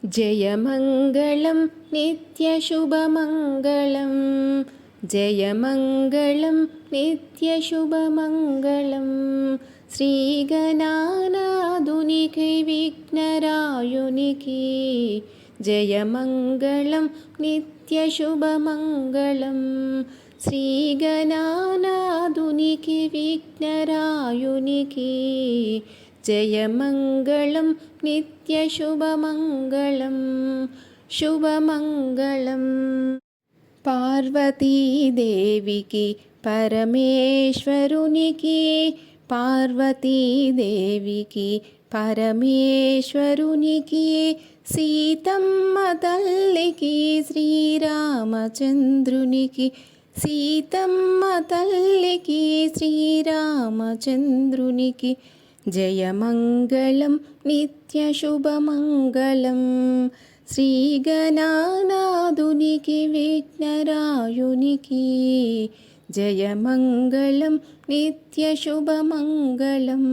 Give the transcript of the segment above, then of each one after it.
जयमङ्गलं नित्यशुभमङ्गलं जयमङ्गलं नित्यशुभमङ्गलं श्रीगणानाथुनिकै विघ्नरायुनिकै जयमङ्गलं नित्यशुभमङ्गलं श्रीगणानाथुनिकै विघ्नरायुनिकै जयमङ्गलं नित्यशुभमङ्गलं शुभमङ्गलं पार्वतीदेविकी परमेश्वरुनिकी पार्वतीदेविकी परमेश्वरुनिकी सीतम्म तल्लिकी श्रीरामचन्द्रुनिकी सीतम्म तल्लिकी श्रीरामचन्द्रुनिकी जयमङ्गलं नित्यशुभमङ्गलं श्रीगणानाथुनिकै विघ्नरायुनिकै जयमङ्गलं नित्यशुभमङ्गलं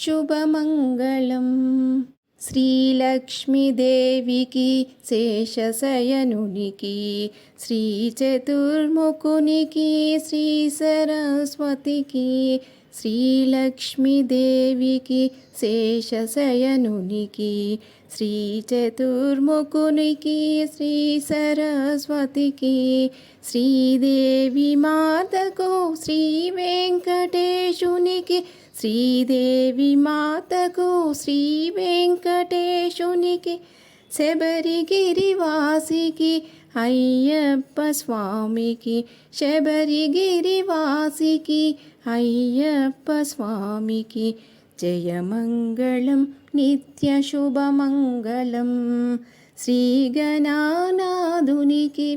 शुभमङ्गलं श्रीलक्ष्मीदेविकी शेषशयनुनिकी श्रीचतुर्मुखुनिकी श्रीसरस्वतिकी श्रीलक्ष्मीदेविकी शेषशयनुनिकी श्रीचतुर्मुखुनिकी श्रीसरस्वतिकी श्रीदेवी मातको श्रीवेङ्कटेशुनिकी श्रीदेवी मातको श्रीवेङ्कटेशुनिकी शबरिगिरिवासिकी अय्यप्प स्वामिकी शबरिगिरिवासिकी अय्यप्प स्वामिकी जयमङ्गलं नित्यशुभमङ्गलं श्रीगणानाथुनिकै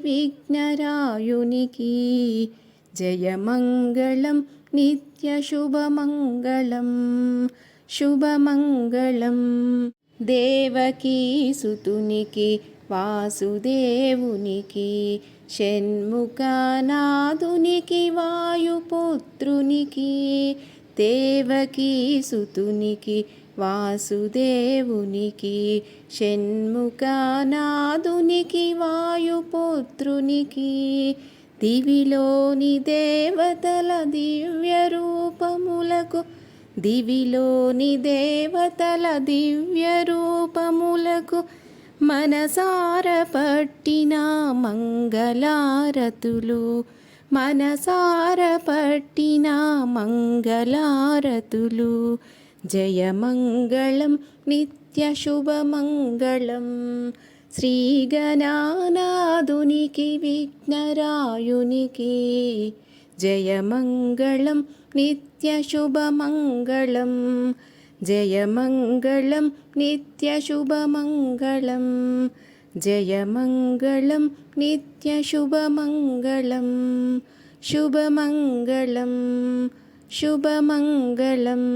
विघ्नरायुनिकै जयमङ्गलं नित्यशुभमङ्गलं शुभमङ्गलं देवकीसुतुनिकै वासुदेवुनिकै షణ్ముఖనాథునికి వాయుపుత్రునికి దేవకీసుతునికి వాసుదేవునికి షణ్ముఖనాథునికి వాయుపుత్రునికి దివిలోని దేవతల దివ్య రూపములకు దివిలోని దేవతల దివ్య రూపములకు మనసార పట్టిన మంగళారతులు మనసార పట్టిన మంగళారతులు జయమంగళం నిత్యశుభమంగళం శ్రీగణానాథునిकै విఘ్నరాయునిकै జయమంగళం నిత్యశుభమంగళం जयमङ्गलं नित्यशुभमङ्गलं जयमङ्गलं नित्यशुभमङ्गलं शुभमङ्गलं शुभमङ्गलम्